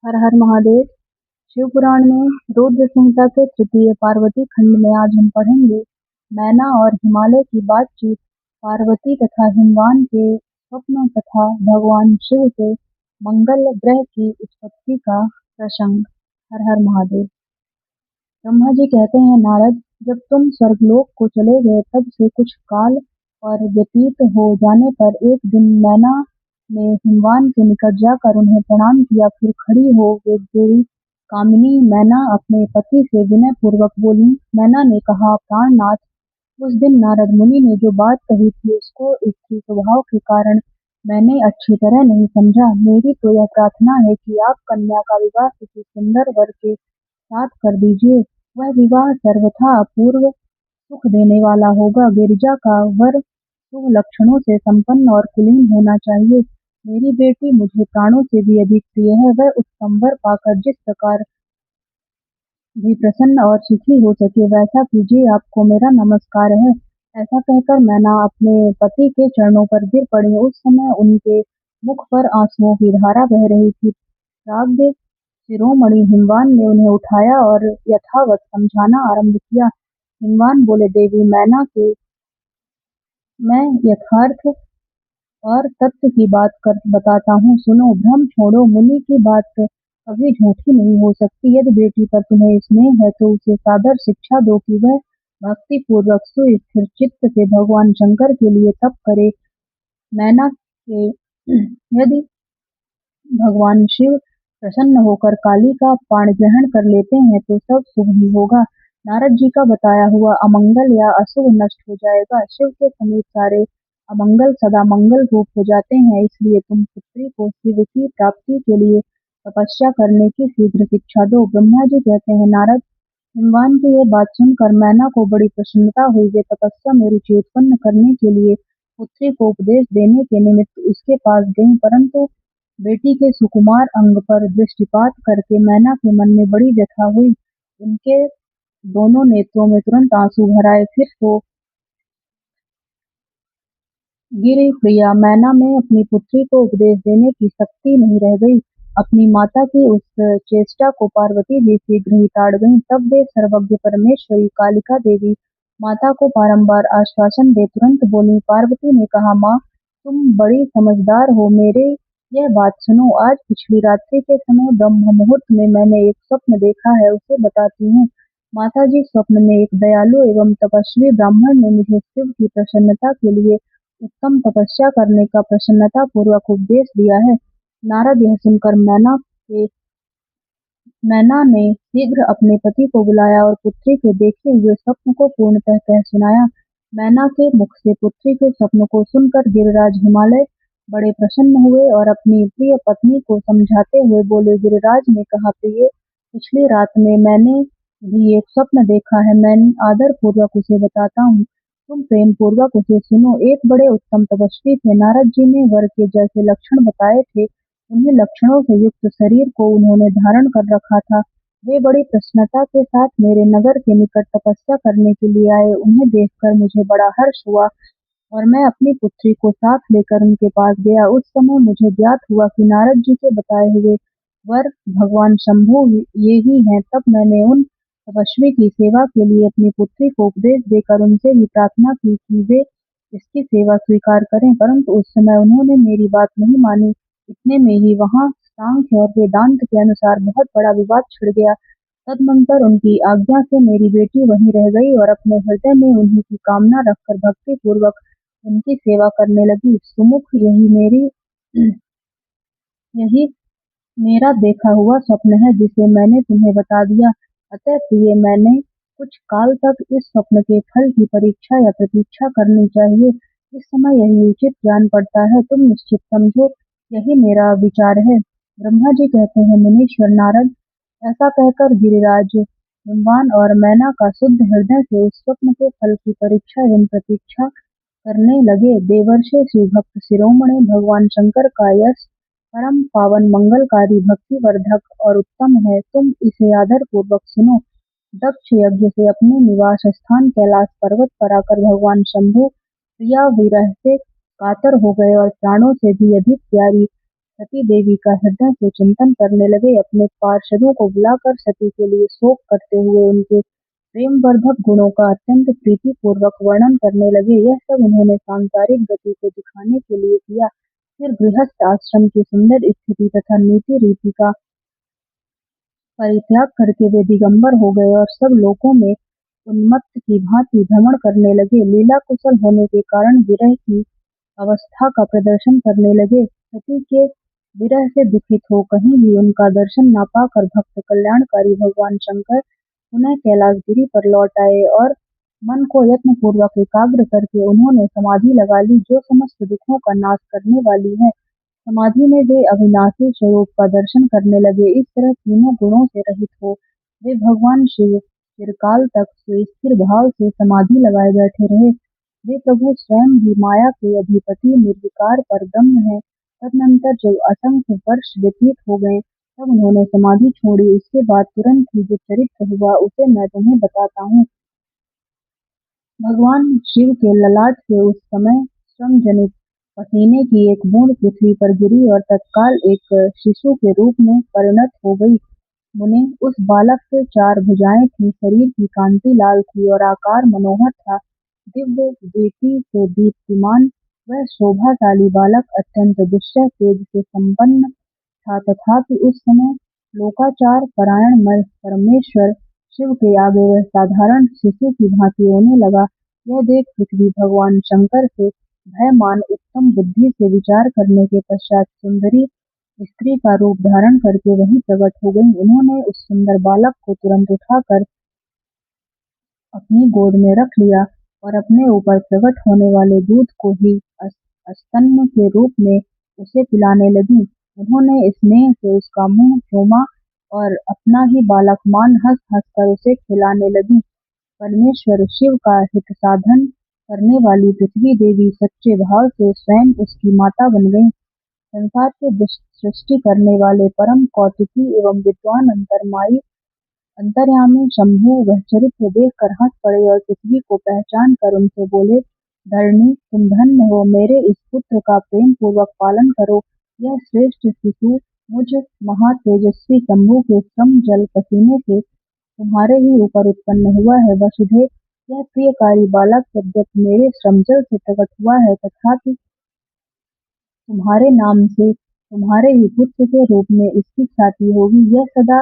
हर हर महादेव। शिव पुराण में रुद्र संहिता के तृतीय पार्वती खंड में आज हम पढ़ेंगे मैना और हिमालय की बातचीत, पार्वती तथा हिमवान के स्वप्न तथा भगवान शिव से मंगल ग्रह की उत्पत्ति का प्रसंग। हर हर महादेव। ब्रह्मा जी कहते हैं, नारद, जब तुम स्वर्गलोक को चले गए तब से कुछ काल और व्यतीत हो जाने पर एक दिन मैना ने हिमवान के निकट जाकर उन्हें प्रणाम किया। फिर खड़ी हो गई कामिनी मैना अपने पति से विनय पूर्वक बोली। मैना ने कहा, प्राणनाथ, उस दिन नारद मुनि ने जो बात कही थी उसको स्त्री स्वभाव के कारण मैंने अच्छी तरह नहीं समझा। मेरी तो यह प्रार्थना है कि आप कन्या का विवाह किसी सुंदर वर के साथ कर दीजिए। वह विवाह सर्वथा अपूर्व सुख देने वाला होगा। गिरिजा का वर शुभ लक्षणों से संपन्न और कुलीन होना चाहिए। मेरी बेटी मुझे प्राणों से भी अधिक प्रिय है। वह उत्तम वर पाकर जिस प्रकार भी प्रसन्न और सुखी हो सके वैसा कीजिए। आपको मेरा नमस्कार है। ऐसा कहकर मैना अपने पति के चरणों पर गिर पड़ी। उस समय उनके मुख पर आंसुओं की धारा बह रही थी। प्राज्ञ शिरोमणि हिमवान ने उन्हें उठाया और यथावत समझाना आरंभ किया। हिमवान बोले, देवी मैना के मैं यथार्थ और तत्व की बात कर बताता हूँ, सुनो। भ्रम छोड़ो, मुनि की बात कभी झूठी नहीं हो सकती। यदि बेटी पर तुम्हें स्नेह है तो उसे सादर शिक्षा दो कि वह भक्ति पूर्वक सुस्थिर चित्त से भगवान शंकर के लिए तप करे। मैना के यदि भगवान शिव प्रसन्न होकर काली का पाण ग्रहण कर लेते हैं तो सब शुभ ही होगा। नारद जी का बताया हुआ अमंगल या अशुभ नष्ट हो जाएगा। शिव के समीप सारे अमंगल सदा मंगल रूप हो जाते हैं। इसलिए तुम पुत्री को शिव की प्राप्ति के लिए तपस्या करने की शीघ्र शिक्षा दो। ब्रह्मा जी कहते हैं, नारद, हिमवान की यह बात सुनकर मैना को बड़ी प्रसन्नता हुई। वे तपस्या में रुचि उत्पन्न करने के लिए पुत्री को उपदेश देने के निमित्त उसके पास गईं, परंतु बेटी के सुकुमार अंग पर दृष्टिपात करके मैना के मन में बड़ी व्यथा हुई। उनके दोनों नेत्रों में तुरंत आंसू भर आए। फिर तो गिरी प्रिया मैना में अपनी पुत्री को उपदेश देने की शक्ति नहीं रह गई। अपनी माता की उस चेष्टा को पार्वती जी शीघ्र ही ताड़ गईं। तब वे सर्वज्ञ परमेश्वरी कालिका देवी माता को बारंबार आश्वासन दे तुरंत बोली। पार्वती ने कहा, माँ, तुम बड़ी समझदार हो, मेरे यह बात सुनो। आज पिछली रात्रि के समय ब्रह्म मुहूर्त में मैंने एक स्वप्न देखा है, उसे बताती हूँ। माता जी, स्वप्न में एक दयालु एवं तपस्वी ब्राह्मण ने मुझे शिव की प्रसन्नता के लिए उत्तम तपस्या करने का प्रसन्नता पूर्वक उपदेश दिया है। नारद यह सुनकर मैना ने शीघ्र अपने पति को बुलाया और पुत्री के देखे हुए स्वप्न को पूर्णतः कह सुनाया। मैना के मुख से पुत्री के स्वप्न को सुनकर गिरिराज हिमालय बड़े प्रसन्न हुए और अपनी प्रिय पत्नी को समझाते हुए बोले। गिरिराज ने कहा, प्रिय, पिछली रात में मैंने भी एक स्वप्न देखा है। मैं आदर पूर्वक उसे बताता हूँ, तुम प्रेम पूर्वक उसे सुनो। एक बड़े उत्तम तपस्वी थे। नारद जी ने वर के जैसे लक्षण बताए थे, उन्हीं लक्षणों से युक्त शरीर को उन्होंने धारण कर रखा था। वे बड़ी प्रसन्नता के साथ मेरे नगर के निकट तपस्या करने के लिए आए। उन्हें देखकर मुझे बड़ा हर्ष हुआ और मैं अपनी पुत्री को साथ लेकर उनके पास गया। उस समय मुझे ज्ञात हुआ कि नारद जी के बताए हुए वर भगवान शंभु ये ही हैं। तब मैंने उन तपस्वी की सेवा के लिए अपनी पुत्री को उपदेश देकर उनसे भी प्रार्थना की कि वे इसकी सेवा स्वीकार करें, परंतु उस समय उन्होंने मेरी बात नहीं मानी। इतने में ही वहां सांख्य और वेदांत के अनुसार बहुत बड़ा विवाद छिड़ गया। तदनंतर उनकी आज्ञा से मेरी बेटी वहीं रह गई और अपने हृदय में उन्हीं की कामना रखकर भक्ति पूर्वक उनकी सेवा करने लगी। सुमुख, यही मेरा देखा हुआ स्वप्न है जिसे मैंने तुम्हें बता दिया। अतः प्रिय, मैंने कुछ काल तक इस स्वप्न के फल की परीक्षा या प्रतीक्षा करनी चाहिए। इस समय यही उचित जान पड़ता है। तुम निश्चित समझो, यही मेरा विचार है। ब्रह्मा जी कहते हैं, मुनीश्वर नारद, ऐसा कहकर गिरिराज हिमवान और मैना का शुद्ध हृदय से उस स्वप्न के फल की परीक्षा एवं प्रतीक्षा करने लगे। देवर्षि शिवभक्त शिरोमणि भगवान शंकर का यश परम पावन मंगलकारी भक्ति वर्धक और उत्तम है। तुम इसे आदर पूर्वक सुनो। दक्ष यज्ञ से अपने निवास स्थान कैलाश पर्वत पर आकर भगवान शंभु प्रिया विरह से कातर हो गए और प्राणों से भी अधिक प्यारी सती देवी का हृदय से चिंतन करने लगे। अपने पार्षदों को बुलाकर सती के लिए शोक करते हुए उनके प्रेमवर्धक गुणों का अत्यंत प्रीतिपूर्वक वर्णन करने लगे। यह सब उन्होंने सांसारिक गति को दिखाने के लिए किया। फिर गृहस्थ आश्रम की सुंदर स्थिति तथा नीति रीति का परित्याग करके वे दिगंबर हो गए और सब लोकों में उन्मत्त की भांति भ्रमण करने लगे। लीला कुशल होने के कारण विरह की अवस्था का प्रदर्शन करने लगे। सती के विरह से दुखित हो कहीं भी उनका दर्शन न पाकर भक्त कल्याणकारी भगवान शंकर पुनः कैलाशगिरी पर लौट आए और मन को यत्न पूर्वक एकाग्र करके उन्होंने समाधि लगा ली, जो समस्त दुखों का नाश करने वाली है। समाधि में वे अविनाशी स्वरूप का दर्शन करने लगे। इस तरह तीनों गुणों से रहित हो वे भगवान शिव चिरकाल तक सुस्थिर भाव से समाधि लगाए बैठे रहे। वे प्रभु स्वयं ही माया के अधिपति निर्विकार परब्रह्म हैं। तदनंतर जब असंख्य वर्ष व्यतीत हो गए तब उन्होंने समाधि छोड़ी। उसके बाद तुरंत ही जो चरित्र हुआ उसे मैं तुम्हें बताता हूँ। भगवान शिव के ललाट से उस समय श्रम जनित पसीने की एक बूंद पृथ्वी पर गिरी और तत्काल एक शिशु के रूप में परिणत हो गई। मुने, उस बालक के 4 भुजाएं थीं, शरीर की कांति लाल थी और आकार मनोहर था। दिव्य दीप्ति से दीप्तिमान वह शोभाशाली बालक अत्यंत दुष्ट तेज से संपन्न था। तथापि उस समय लोकाचार परायण परमेश्वर शिव के आगे वह साधारण शिशु की भांति रोने लगा। यह देख पृथ्वी भगवान शंकर से भय मान उत्तम बुद्धि से विचार करने के पश्चात सुंदरी स्त्री का रूप धारण करके वहीं प्रकट हो गई। उन्होंने उस सुंदर बालक को तुरंत उठाकर अपनी गोद में रख लिया और अपने ऊपर प्रकट होने वाले दूध को ही स्तन्य के रूप में उसे पिलाने लगी। उन्होंने स्नेह से उसका मुंह चूमा और अपना ही बालक मान हंस हंस कर उसे खिलाने लगी। परमेश्वर शिव का हित साधन करने वाली पृथ्वी देवी सच्चे भाव से स्वयं उसकी माता बन गई। संसार के सृष्टि करने वाले परम कौतुकी एवं विद्वान अंतर्यामी शंभु वह चरित्र देखकर हंस पड़े और पृथ्वी को पहचान कर उनसे बोले, धरणी, तुम धन्य हो, मेरे इस पुत्र का प्रेम पूर्वक पालन करो। यह श्रेष्ठ शिशु मुझ महातेजस्वी शंभु के श्रम जल पसीने से तुम्हारे ही ऊपर उत्पन्न हुआ है। वसुधे, यह प्रियकारी बालक यद्यपि मेरे श्रमजल से प्रकट हुआ है, तथापि तुम्हारे नाम से तुम्हारे ही पुत्र के रूप में इसकी ख्याति होगी। यह सदा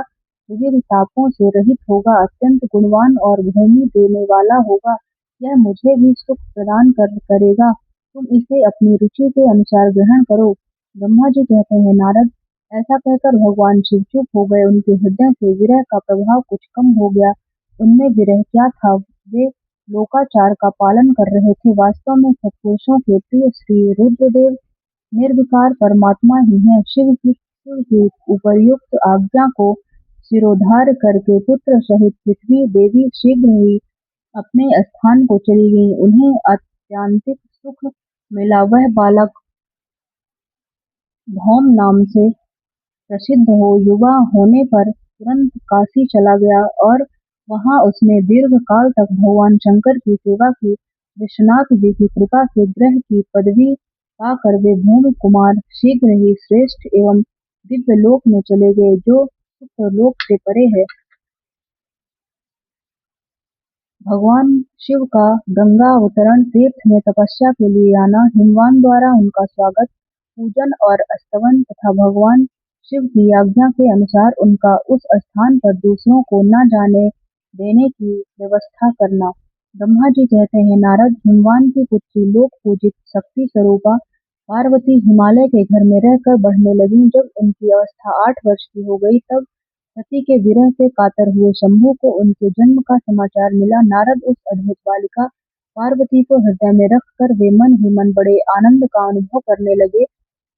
विविध तापों से रहित होगा, अत्यंत गुणवान और भूमि देने वाला होगा। यह मुझे भी सुख प्रदान करेगा। तुम इसे अपनी रुचि के अनुसार ग्रहण करो। ब्रह्मा जी कहते हैं, नारद, ऐसा कहकर भगवान शिव चुप हो गए। उनके हृदय से विरह का प्रभाव कुछ कम हो गया। उनमें विरह क्या था, वे लोकाचार का पालन कर रहे थे। वास्तव में सत्पुरुषों के प्रिय श्री रुद्रदेव निर्विकार परमात्मा ही है। शिव की उपर्युक्त आज्ञा को शिरोधार्य करके पुत्र सहित पृथ्वी देवी शीघ्र ही अपने स्थान को चली गईं। उन्हें आत्यंतिक सुख मिला। वह बालक धौम नाम से प्रसिद्ध हो युवा होने पर तुरंत काशी चला गया और वहां उसने दीर्घ काल तक भगवान शंकर की सेवा की। विश्वनाथ जी की कृपा से ग्रह की पदवी पाकर वे भूमि कुमार शीघ्र ही श्रेष्ठ एवं दिव्य लोक में चले गए, जो सुखलोक से परे है। भगवान शिव का गंगा अवतरण, तीर्थ में तपस्या के लिए आना, हिमवान द्वारा उनका स्वागत, पूजन और स्तवन तथा भगवान शिव की आज्ञा के अनुसार उनका उस स्थान पर दूसरों को न जाने देने की व्यवस्था करना। ब्रह्मा जी कहते हैं, नारद, हिमवान की पुत्री लोक पूजित शक्ति स्वरूपा पार्वती हिमालय के घर में रहकर बढ़ने लगी। जब उनकी अवस्था 8 वर्ष की हो गई तब सती के विरह से कातर हुए शंभु को उनके जन्म का समाचार मिला। नारद उस अद्भुत बालिका पार्वती को हृदय में रखकर वे मन ही मन बड़े आनंद का अनुभव करने लगे।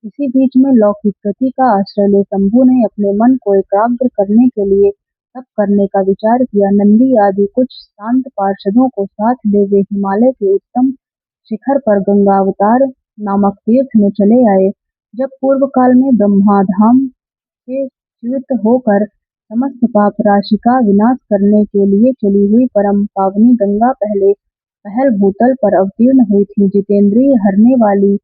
इसी बीच में लौकिक गति का आश्रय ले शंभु ने अपने मन को एकाग्र करने के लिए तप करने का विचार किया। नंदी आदि कुछ शांत पार्षदों को साथ ले वे हिमालय के उत्तम शिखर पर गंगावतार नामक तीर्थ में चले आए। जब पूर्व काल में ब्रह्माधाम से च्युत होकर समस्त पाप राशि का विनाश करने के लिए चली हुई परम पावनी गंगा पहल भूतल पर अवतीर्ण हुई थी। जितेंद्रिय हरने वाली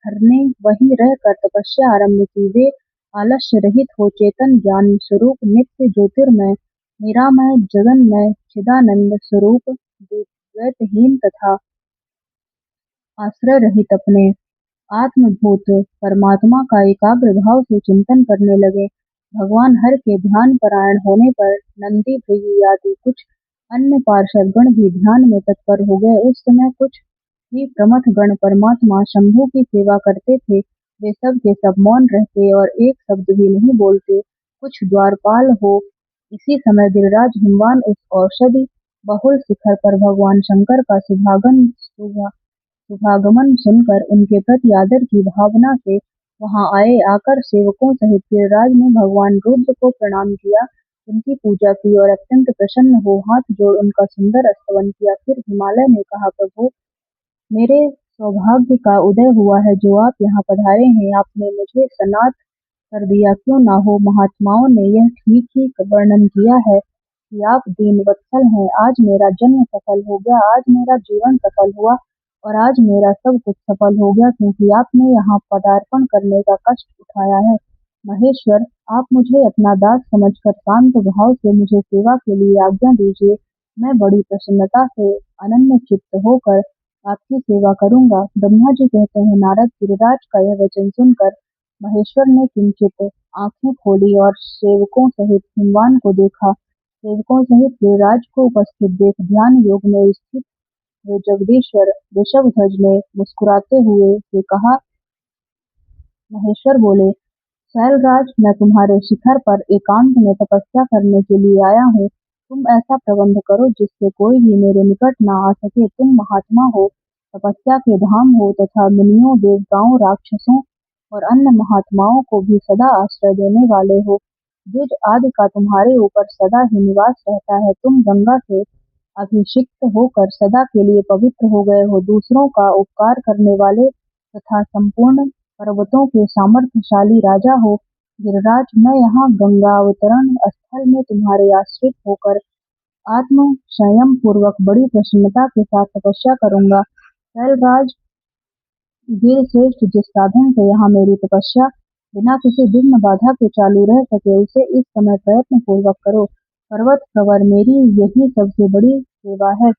हर ने वहीं रहकर तपस्या आरंभ की। वे आलस्य रहित हो चेतन ज्ञान स्वरूप नित्य ज्योतिर्मय निरामय जगन्मय चिदानंद स्वरूप द्वैतहीन तथा आश्रय रहित अपने आत्मभूत परमात्मा का एकाग्र भाव से चिंतन करने लगे। भगवान हर के ध्यान परायण होने पर नंदी भृगु आदि कुछ अन्य पार्षद गण भी ध्यान में तत्पर हो गए। उस समय कुछ ही प्रमथ गण परमात्मा शंभु की सेवा करते थे। वे सब के सब मौन रहते और एक शब्द भी नहीं बोलते। कुछ द्वारपाल हो। इसी समय गिरिराज हिमवान उस औषधि बहुल शिखर पर भगवान शंकर का शुभागमन सुनकर उनके प्रति आदर की भावना से वहां आए। आकर सेवकों सहित गिरिराज ने भगवान रुद्र को प्रणाम किया, उनकी पूजा की और अत्यंत प्रसन्न हो हाथ जोड़ उनका सुंदर स्तवन किया। फिर हिमालय ने कहा, प्रभु, मेरे सौभाग्य का उदय हुआ है जो आप यहाँ पधारे हैं। आपने मुझे सनाथ कर दिया, क्यों ना हो। महात्माओं ने यह ठीक ही वर्णन किया है कि आप दीन वत्सल हैं। आज मेरा जन्म सफल हो गया, आज मेरा जीवन सफल हुआ और आज मेरा सब कुछ सफल हो गया, क्योंकि आपने यहाँ पदार्पण करने का कष्ट उठाया है। महेश्वर, आप मुझे अपना दास समझकर शांत भाव से मुझे सेवा के लिए आज्ञा दीजिए। मैं बड़ी प्रसन्नता से अनन्य चित्त होकर आपकी सेवा करूंगा। ब्रह्मा जी कहते हैं, नारद, गिरिराज का यह वचन सुनकर महेश्वर ने किंचित आंखें खोली और सेवकों सहित हिमवान को देखा। सेवकों सहित गिरिराज को उपस्थित देख ध्यान योग में स्थित वे जगदीश्वर वृषभध्वज ने मुस्कुराते हुए से कहा, महेश्वर बोले, शैलराज, मैं तुम्हारे शिखर पर एकांत में तपस्या करने के लिए आया हूँ। तुम ऐसा प्रबंध करो जिससे कोई भी मेरे निकट न आ सके। तुम महात्मा हो, तपस्या के धाम हो तथा मुनियों, देवताओं, राक्षसों और अन्य महात्माओं को भी सदा आश्रय देने वाले हो। द्विज आदि का तुम्हारे ऊपर सदा ही निवास रहता है। तुम गंगा से अभिषिक्त होकर सदा के लिए पवित्र हो गए हो। दूसरों का उपकार करने वाले तथा संपूर्ण पर्वतों के सामर्थ्यशाली राजा हो। गिरिराज, मैं यहाँ गंगावतरण स्थल में तुम्हारे आश्रित होकर आत्म संयम पूर्वक बड़ी प्रसन्नता के साथ तपस्या करूंगा। शैलराज, गिरिश्रेष्ठ, जिस साधन से यहाँ मेरी तपस्या बिना किसी विघ्न बाधा के चालू रह सके, उसे इस समय प्रयत्न पूर्वक करो। पर्वत प्रवर, मेरी यही सबसे बड़ी सेवा है।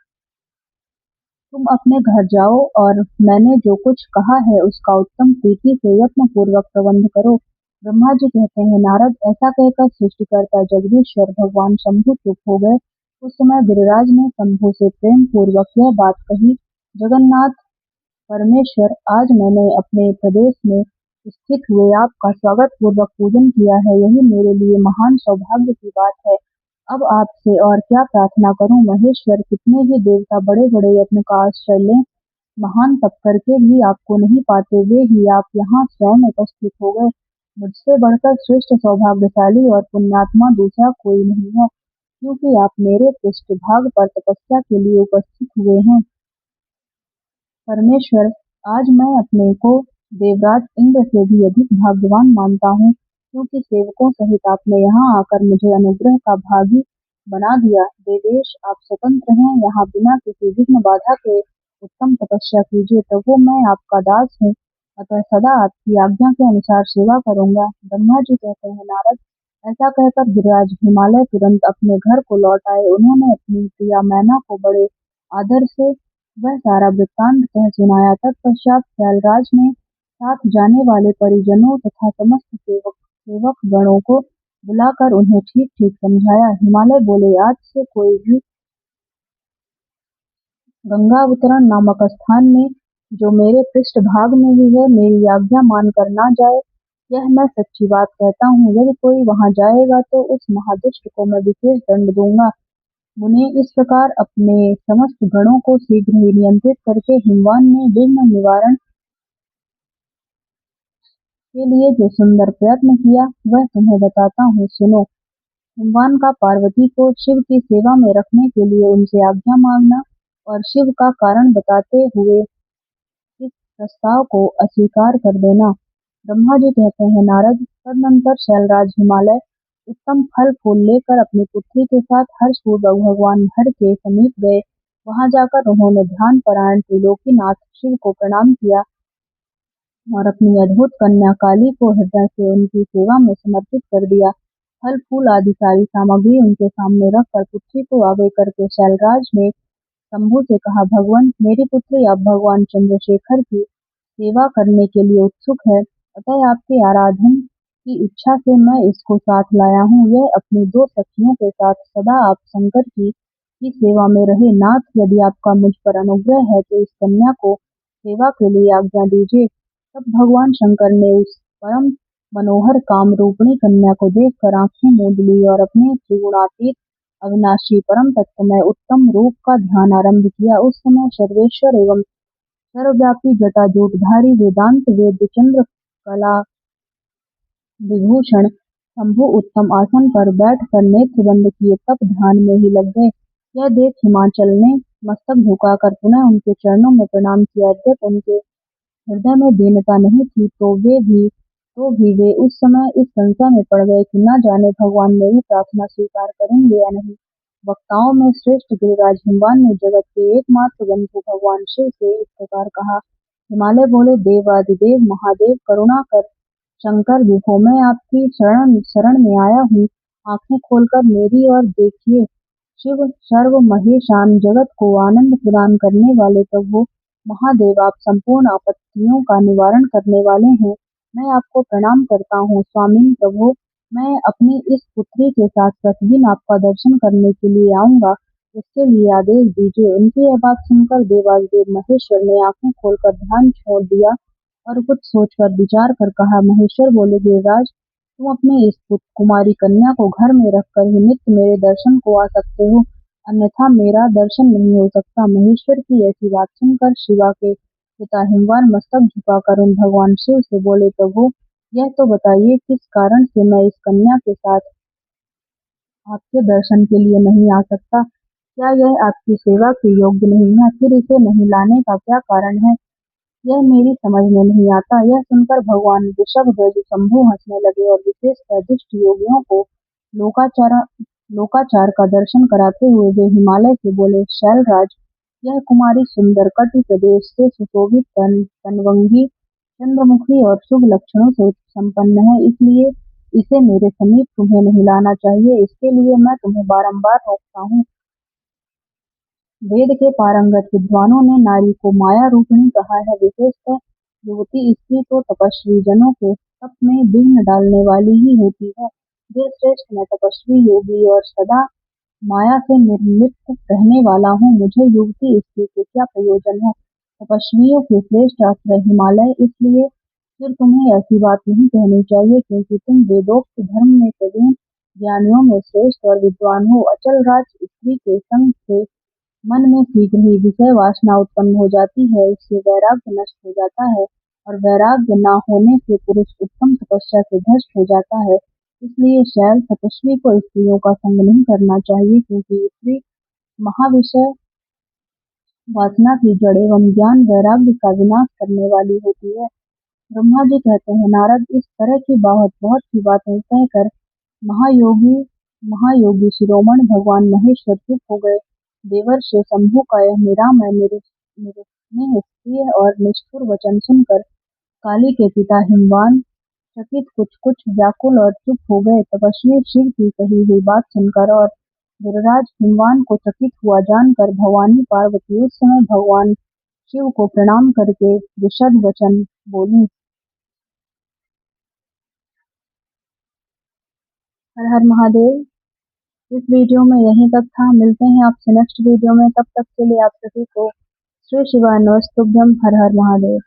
तुम अपने घर जाओ और मैंने जो कुछ कहा है उसका उत्तम प्रीति से यत्न पूर्वक प्रबंध करो। ब्रह्मा जी कहते हैं, नारद, ऐसा कहकर सृष्टिकर्ता जगदीश्वर भगवान शंभु चुप हो गए। उस समय गिरिराज ने शंभु से प्रेम पूर्वक यह बात कही, जगन्नाथ परमेश्वर, आज मैंने अपने प्रदेश में स्थित हुए आपका स्वागत पूर्वक पूजन किया है। यही मेरे लिए महान सौभाग्य की बात है। अब आपसे और क्या प्रार्थना करूं। महेश्वर, कितने ही देवता बड़े बड़े यत्न का आश्रय लें, महान तप करके भी आपको नहीं पाते। वे ही आप यहाँ स्वयं उपस्थित हो गए। मुझसे बढ़कर श्रेष्ठ सौभाग्यशाली और पुण्यात्मा दूसरा कोई नहीं है, क्योंकि आप मेरे पृष्ठभाग पर तपस्या के लिए उपस्थित हुए हैं। परमेश्वर, आज मैं अपने को देवराज इंद्र से भी अधिक भाग्यवान मानता हूँ, क्योंकि सेवकों सहित आपने यहाँ आकर मुझे अनुग्रह का भागी बना दिया। देवेश, आप स्वतंत्र हैं, यहाँ बिना किसी विघ्न बाधा के उत्तम तपस्या कीजिए। प्रभु, मैं आपका दास हूँ, अतः सदा आपकी आज्ञा के अनुसार सेवा करूंगा। ब्रह्मा जी कहते हैं, नारद, ऐसा कहकर गिरिराज हिमालय तुरंत अपने घर को लौट आए। उन्होंने अपनी प्रिया मैना को बड़े आदर से वह सारा वृत्तांत कह सुनाया। तत्पश्चात शैलराज ने साथ जाने वाले परिजनों तथा समस्त सेवक गणों को बुलाकर उन्हें ठीक ठीक समझाया। हिमालय बोले, आज से कोई भी गंगावतरण नामक स्थान में, जो मेरे पृष्ठ भाग में ही है, मेरी आज्ञा मानकर ना जाए। यह मैं सच्ची बात कहता हूँ। यदि कोई वहां जाएगा तो उस महादुष्ट को मैं विशेष दंड दूंगा। मुने, इस प्रकार अपने समस्त गणों को शीघ्र ही नियंत्रित करके हिमवान ने विघ्न निवारण के लिए जो सुंदर प्रयत्न किया वह तुम्हें बताता हूँ, सुनो। हिमवान का पार्वती को शिव की सेवा में रखने के लिए उनसे आज्ञा मांगना और शिव का कारण बताते हुए इस प्रस्ताव को अस्वीकार कर देना। ब्रह्मा जी कहते हैं, नारद, तदनंतर शैलराज हिमालय उत्तम फल फूल लेकर अपनी पुत्री के साथ हर्षपूर्वक भगवान हर के समीप गए। वहां जाकर उन्होंने ध्यान परायण त्रिलोकीनाथ शिव को प्रणाम किया और अपनी अद्भुत कन्या काली को हृदय से उनकी सेवा में समर्पित कर दिया। फल फूल आदि सारी सामग्री उनके सामने रखकर पुत्री को आगे करके शैलराज ने शंभु से कहा, भगवान, मेरी पुत्री अब भगवान चंद्रशेखर की सेवा करने के लिए उत्सुक है, अतः आपकी आराधन की इच्छा से मैं इसको साथ लाया हूँ। यह अपनी दो सखियों के साथ सदा आप शंकर की सेवा में रहे। नाथ, यदि आपका मुझ पर अनुग्रह है तो इस कन्या को सेवा के लिए आज्ञा दीजिए। तब भगवान शंकर ने उस परम मनोहर काम रूपिणी कन्या को देखकर आंखें मूंद ली और अपने त्रिगुणातीत अविनाशी परम तत्वमय उत्तम रूप का ध्यान आरंभ किया। उस समय सर्वेश्वर एवं सर्वव्यापी जटाजूटधारी वेदांत वेद्य चंद्र कला विभूषण शंभु उत्तम आसन पर बैठकर नेत्र बंद किए तप ध्यान में ही लग गए। यह देख हिमाचल ने मस्तक झुकाकर पुनः उनके चरणों में प्रणाम किया। यद्यपि उनके हृदय में दीनता नहीं थी तो भी वे उस समय इस संशय में पड़ गए कि न जाने भगवान मेरी प्रार्थना स्वीकार करेंगे या नहीं। वक्ताओं में श्रेष्ठ गिरिराज हिमवान ने जगत के एकमात्र बंधु भगवान शिव से इस प्रकार कहा। हिमालय बोले, देवादिदेव महादेव करुणा कर शंकर विभो, मैं आपकी शरण में आया हूँ, आंखें खोलकर मेरी ओर देखिए। शिव सर्व महेशान जगत को आनंद प्रदान करने वाले प्रभु महादेव, आप संपूर्ण आपत्तियों का निवारण करने वाले हैं। मैं आपको प्रणाम करता हूँ। स्वामी प्रभु, मैं अपनी इस पुत्री के साथ प्रतिदिन आपका दर्शन करने के लिए आऊंगा, इसके लिए आदेश दीजिए। उनकी यह बात सुनकर देवादिदेव महेश्वर ने आंखें खोलकर ध्यान छोड़ दिया और कुछ सोचकर विचार कर कहा। महेश्वर बोले, गिरिराज, तुम अपने इस कुमारी कन्या को घर में रखकर ही नित्य मेरे दर्शन को आ सकते हो, अन्यथा मेरा दर्शन नहीं हो सकता। महेश्वर की ऐसी बात सुनकर शिवा के पिता हिमवान मस्तक झुकाकर उन भगवान शिव से बोले, प्रभु, यह तो बताइए किस कारण से मैं इस कन्या के साथ आपके दर्शन के लिए नहीं आ सकता? क्या यह आपकी सेवा के योग्य नहीं है? फिर इसे नहीं लाने का क्या कारण है? यह मेरी समझ में नहीं आता। यह सुनकर भगवान वृषभध्वज शंभु हंसने लगे और विशेषतः दुष्ट योगियों को लोकाचार लोकाचार का दर्शन कराते हुए वे हिमालय से बोले, शैलराज, यह कुमारी सुंदर कटि प्रदेश से सुशोभित तनवंगी चंद्रमुखी और शुभ लक्षणों से संपन्न है, इसलिए इसे मेरे समीप तुम्हें नहीं लाना चाहिए। इसके लिए मैं तुम्हें बारंबार रोकता हूँ। वेद के पारंगत विद्वानों ने नारी को माया रूपिणी कहा है। विशेषतः युवती स्त्री तो तपस्वी जनों के तप में विघ्न डालने वाली ही होती है। वे श्रेष्ठ, मैं तपस्वी योगी और सदा माया से निर्लिप्त रहने वाला हूँ। मुझे युवती स्त्री से क्या प्रयोजन है? तपस्वियों के श्रेष्ठ आश्रय हिमालय, इसलिए फिर तुम्हें ऐसी बात नहीं कहनी चाहिए, क्योंकि तुम वेदोक्त धर्म में प्रवीण, ज्ञानियों में श्रेष्ठ और विद्वान हो। अचल राज, स्त्री के संग से मन में शीघ्र ही विषय वासना उत्पन्न हो जाती है, इससे वैराग्य नष्ट हो जाता है और वैराग्य न होने से पुरुष उत्तम तपस्या से भ्रष्ट हो जाता है। इसलिए शैल, तपस्वी को स्त्रियों का संग नहीं करना चाहिए, क्योंकि स्त्री महाविषय वासना की जड़ एवं ज्ञान वैराग्य का विनाश करने वाली होती है। ब्रह्मा जी कहते हैं, नारद, इस तरह की बहुत सी बातें कहकर महायोगी महायोगी शिरोमणि भगवान महेश्वर चुप हो गए। देवर्षि शंभु का यह निरामय निस्नेह प्रिय और निष्ठुर वचन सुनकर काली के पिता हिमवान चकित, कुछ व्याकुल और चुप हो गए। तपस्वी शिव की कही हुई बात सुनकर और गिरिराज हिमवान को चकित हुआ जानकर भवानी पार्वती उस समय भगवान शिव को प्रणाम करके विशद वचन बोली। हर हर महादेव। इस वीडियो में यहीं तक था। मिलते हैं आपसे नेक्स्ट वीडियो में। तब तक के लिए आप सभी को श्री शिवाय नमस्तुभ्यम। हर हर महादेव।